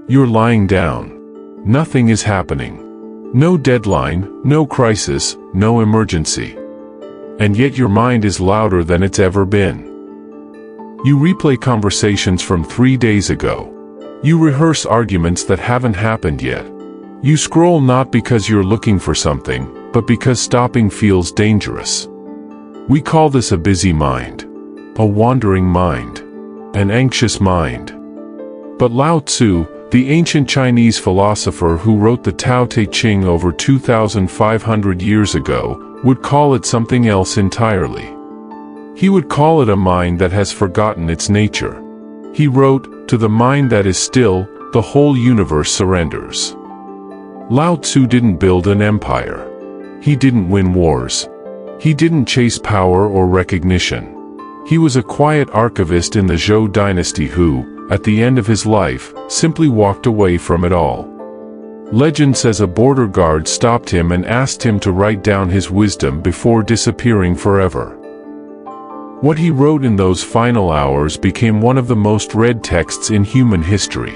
You're lying down. Nothing is happening. No deadline, no crisis, no emergency. And yet your mind is louder than it's ever been. You replay conversations from 3 days ago. You rehearse arguments that haven't happened yet. You scroll not because you're looking for something, but because stopping feels dangerous. We call this a busy mind, a wandering mind, an anxious mind. But Lao Tzu, the ancient Chinese philosopher who wrote the Tao Te Ching over 2,500 years ago, would call it something else entirely. He would call it a mind that has forgotten its nature. He wrote, "To the mind that is still, the whole universe surrenders." Lao Tzu didn't build an empire. He didn't win wars. He didn't chase power or recognition. He was a quiet archivist in the Zhou dynasty who, at the end of his life, simply walked away from it all. Legend says a border guard stopped him and asked him to write down his wisdom before disappearing forever. What he wrote in those final hours became one of the most read texts in human history.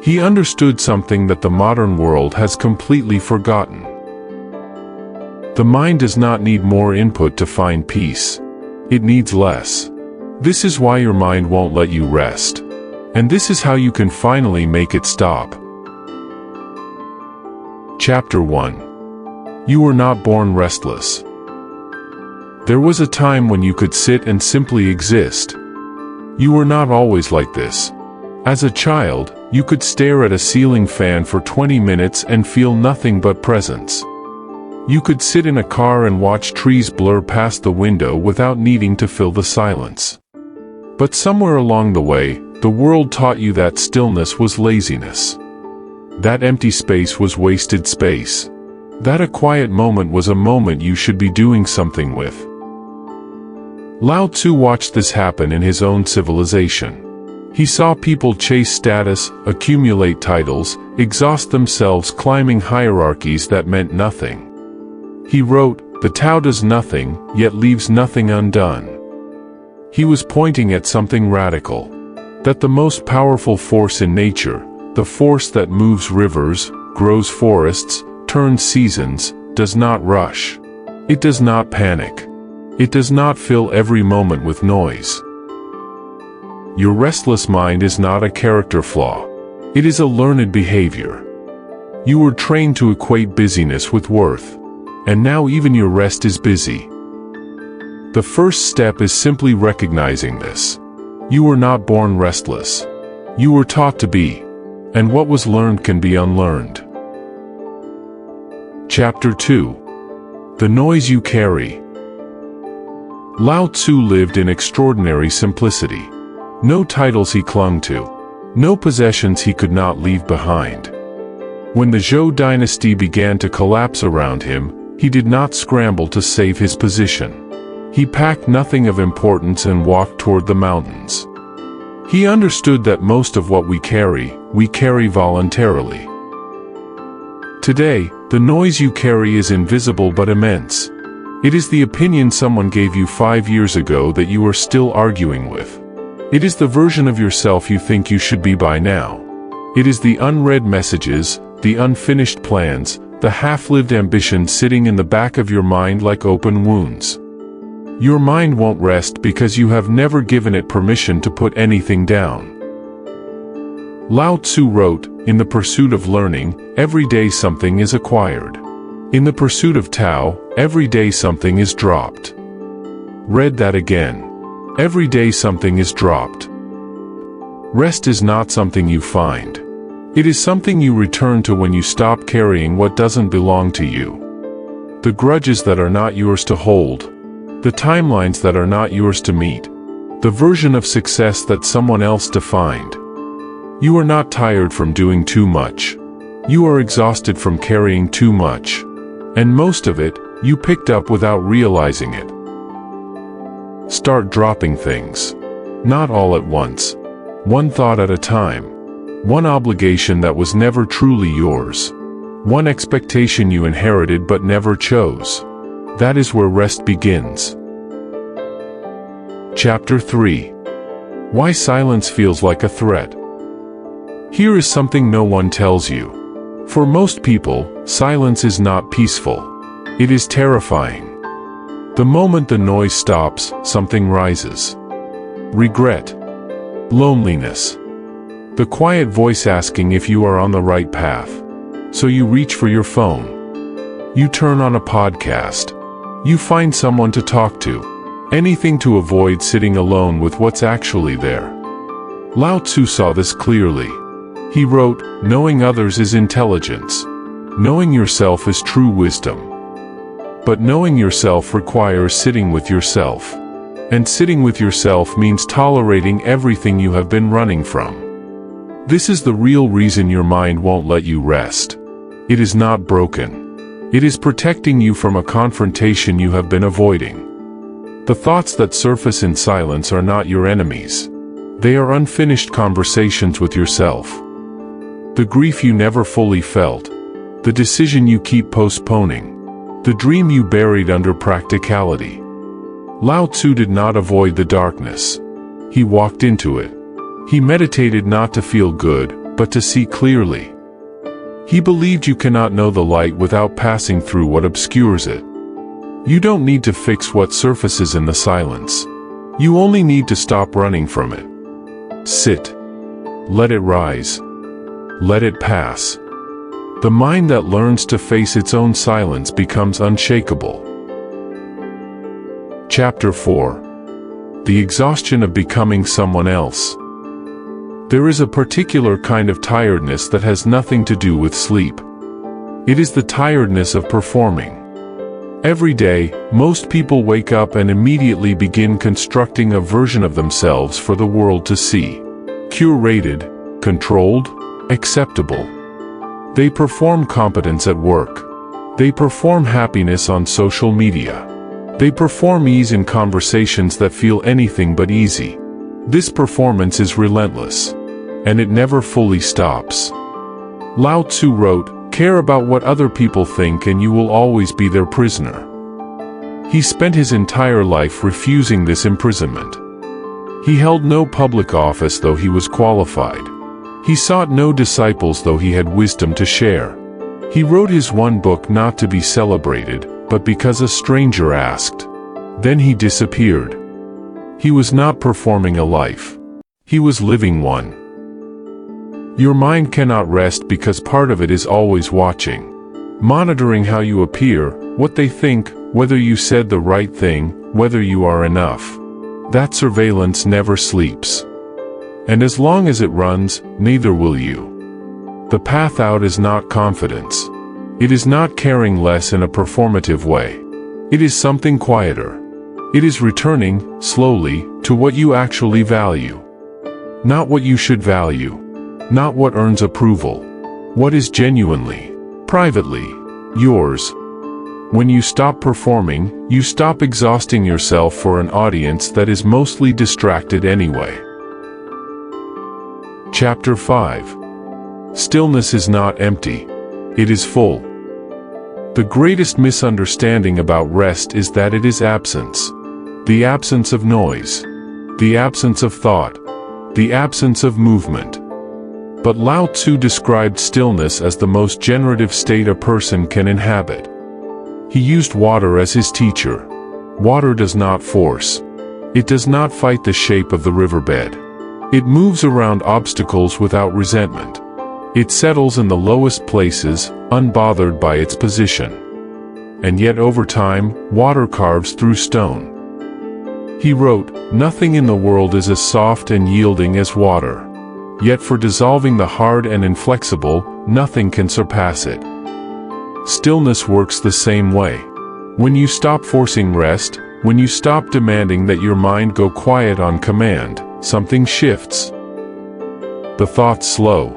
He understood something that the modern world has completely forgotten. The mind does not need more input to find peace. It needs less. This is why your mind won't let you rest. And this is how you can finally make it stop. Chapter 1. You were not born restless. There was a time when you could sit and simply exist. You were not always like this. As a child, you could stare at a ceiling fan for 20 minutes and feel nothing but presence. You could sit in a car and watch trees blur past the window without needing to fill the silence. But somewhere along the way, the world taught you that stillness was laziness. That empty space was wasted space. That a quiet moment was a moment you should be doing something with. Lao Tzu watched this happen in his own civilization. He saw people chase status, accumulate titles, exhaust themselves climbing hierarchies that meant nothing. He wrote, "The Tao does nothing, yet leaves nothing undone." He was pointing at something radical. That the most powerful force in nature, the force that moves rivers, grows forests, turns seasons, does not rush. It does not panic. It does not fill every moment with noise. Your restless mind is not a character flaw. It is a learned behavior. You were trained to equate busyness with worth. And now even your rest is busy. The first step is simply recognizing this. You were not born restless. You were taught to be. And what was learned can be unlearned. Chapter 2. The noise you carry. Lao Tzu lived in extraordinary simplicity. No titles he clung to. No possessions he could not leave behind. When the Zhou dynasty began to collapse around him, he did not scramble to save his position. He packed nothing of importance and walked toward the mountains. He understood that most of what we carry voluntarily. Today, the noise you carry is invisible but immense. It is the opinion someone gave you 5 years ago that you are still arguing with. It is the version of yourself you think you should be by now. It is the unread messages, the unfinished plans, the half-lived ambitions sitting in the back of your mind like open wounds. Your mind won't rest because you have never given it permission to put anything down. Lao Tzu wrote, "In the pursuit of learning, every day something is acquired. In the pursuit of Tao, every day something is dropped." Read that again. Every day something is dropped. Rest is not something you find. It is something you return to when you stop carrying what doesn't belong to you. The grudges that are not yours to hold. The timelines that are not yours to meet. The version of success that someone else defined. You are not tired from doing too much. You are exhausted from carrying too much. And most of it, you picked up without realizing it. Start dropping things. Not all at once. One thought at a time. One obligation that was never truly yours. One expectation you inherited but never chose. That is where rest begins. Chapter 3. Why silence feels like a threat. Here is something no one tells you. For most people, silence is not peaceful. It is terrifying. The moment the noise stops, something rises. Regret. Loneliness. The quiet voice asking if you are on the right path. So you reach for your phone. You turn on a podcast. You find someone to talk to. Anything to avoid sitting alone with what's actually there. Lao Tzu saw this clearly. He wrote, "Knowing others is intelligence. Knowing yourself is true wisdom. But knowing yourself requires sitting with yourself. And sitting with yourself means tolerating everything you have been running from. This is the real reason your mind won't let you rest. It is not broken. It is protecting you from a confrontation you have been avoiding. The thoughts that surface in silence are not your enemies. They are unfinished conversations with yourself. The grief you never fully felt. The decision you keep postponing. The dream you buried under practicality." Lao Tzu did not avoid the darkness. He walked into it. He meditated not to feel good, but to see clearly. He believed you cannot know the light without passing through what obscures it. You don't need to fix what surfaces in the silence. You only need to stop running from it. Sit. Let it rise. Let it pass. The mind that learns to face its own silence becomes unshakable. Chapter 4. The exhaustion of becoming someone else. There is a particular kind of tiredness that has nothing to do with sleep. It is the tiredness of performing. Every day, most people wake up and immediately begin constructing a version of themselves for the world to see. Curated, controlled, acceptable. They perform competence at work. They perform happiness on social media. They perform ease in conversations that feel anything but easy. This performance is relentless. And it never fully stops. Lao Tzu wrote, "Care about what other people think and you will always be their prisoner." He spent his entire life refusing this imprisonment. He held no public office though he was qualified. He sought no disciples though he had wisdom to share. He wrote his one book not to be celebrated, but because a stranger asked. Then he disappeared. He was not performing a life. He was living one. Your mind cannot rest because part of it is always watching. Monitoring how you appear, what they think, whether you said the right thing, whether you are enough. That surveillance never sleeps. And as long as it runs, neither will you. The path out is not confidence. It is not caring less in a performative way. It is something quieter. It is returning, slowly, to what you actually value. Not what you should value. Not what earns approval. What is genuinely, privately, yours. When you stop performing, you stop exhausting yourself for an audience that is mostly distracted anyway. Chapter 5. Stillness is not empty. It is full. The greatest misunderstanding about rest is that it is absence. The absence of noise. The absence of thought. The absence of movement. But Lao Tzu described stillness as the most generative state a person can inhabit. He used water as his teacher. Water does not force. It does not fight the shape of the riverbed. It moves around obstacles without resentment. It settles in the lowest places, unbothered by its position. And yet over time, water carves through stone. He wrote, "Nothing in the world is as soft and yielding as water. Yet for dissolving the hard and inflexible, nothing can surpass it." Stillness works the same way. When you stop forcing rest, when you stop demanding that your mind go quiet on command, something shifts. The thoughts slow.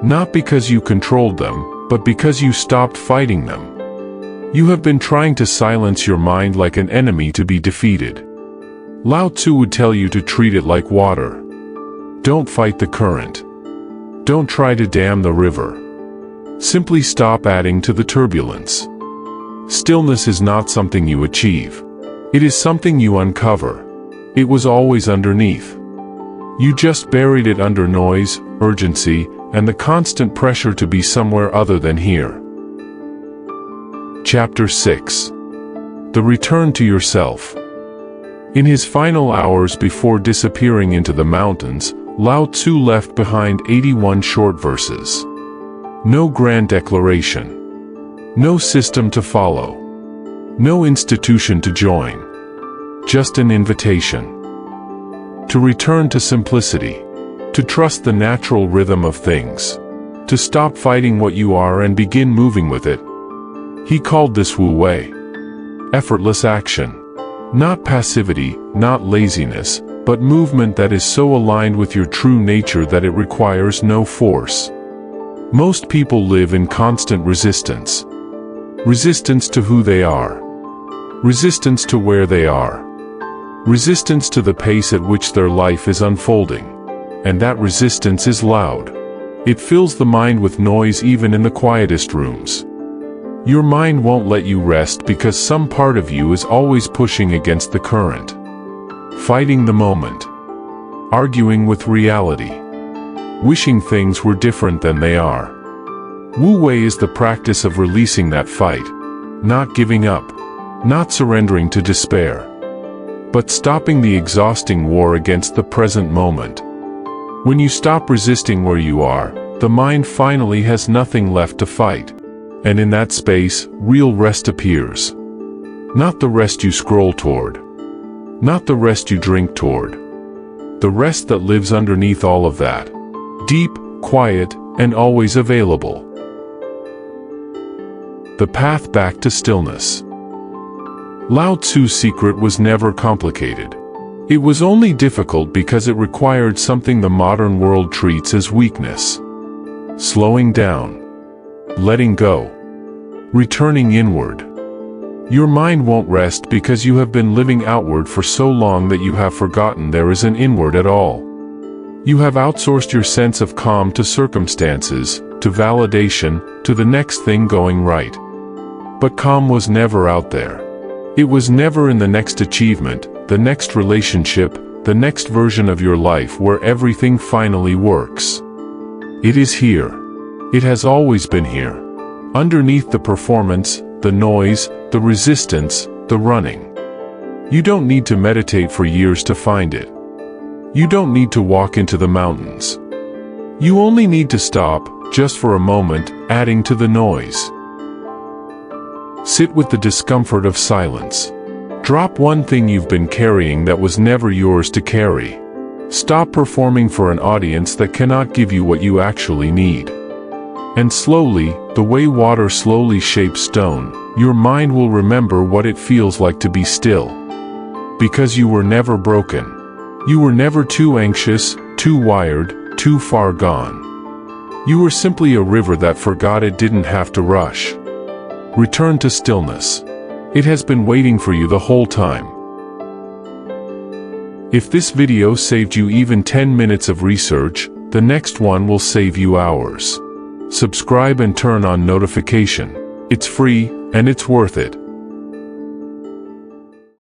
Not because you controlled them, but because you stopped fighting them. You have been trying to silence your mind like an enemy to be defeated. Lao Tzu would tell you to treat it like water. Don't fight the current. Don't try to dam the river. Simply stop adding to the turbulence. Stillness is not something you achieve. It is something you uncover. It was always underneath. You just buried it under noise, urgency, and the constant pressure to be somewhere other than here. Chapter 6. The Return to Yourself. In his final hours before disappearing into the mountains, Lao Tzu left behind 81 short verses. No grand declaration. No system to follow. No institution to join. Just an invitation. To return to simplicity. To trust the natural rhythm of things. To stop fighting what you are and begin moving with it. He called this Wu Wei. Effortless action. Not passivity, not laziness, but movement that is so aligned with your true nature that it requires no force. Most people live in constant resistance. Resistance to who they are. Resistance to where they are. Resistance to the pace at which their life is unfolding. And that resistance is loud. It fills the mind with noise even in the quietest rooms. Your mind won't let you rest because some part of you is always pushing against the current. Fighting the moment. Arguing with reality. Wishing things were different than they are. Wu Wei is the practice of releasing that fight. Not giving up. Not surrendering to despair. But stopping the exhausting war against the present moment. When you stop resisting where you are, the mind finally has nothing left to fight. And in that space, real rest appears. Not the rest you scroll toward. Not the rest you drink toward. The rest that lives underneath all of that. Deep, quiet, and always available. The path back to stillness. Lao Tzu's secret was never complicated. It was only difficult because it required something the modern world treats as weakness. Slowing down. Letting go. Returning inward. Your mind won't rest because you have been living outward for so long that you have forgotten there is an inward at all. You have outsourced your sense of calm to circumstances, to validation, to the next thing going right. But calm was never out there. It was never in the next achievement, the next relationship, the next version of your life where everything finally works. It is here. It has always been here. Underneath the performance, the noise, the resistance, the running. You don't need to meditate for years to find it. You don't need to walk into the mountains. You only need to stop, just for a moment, adding to the noise. Sit with the discomfort of silence. Drop one thing you've been carrying that was never yours to carry. Stop performing for an audience that cannot give you what you actually need. And slowly, the way water slowly shapes stone, your mind will remember what it feels like to be still. Because you were never broken. You were never too anxious, too wired, too far gone. You were simply a river that forgot it didn't have to rush. Return to stillness. It has been waiting for you the whole time. If this video saved you even 10 minutes of research, the next one will save you hours. Subscribe and turn on notification. It's free, and it's worth it.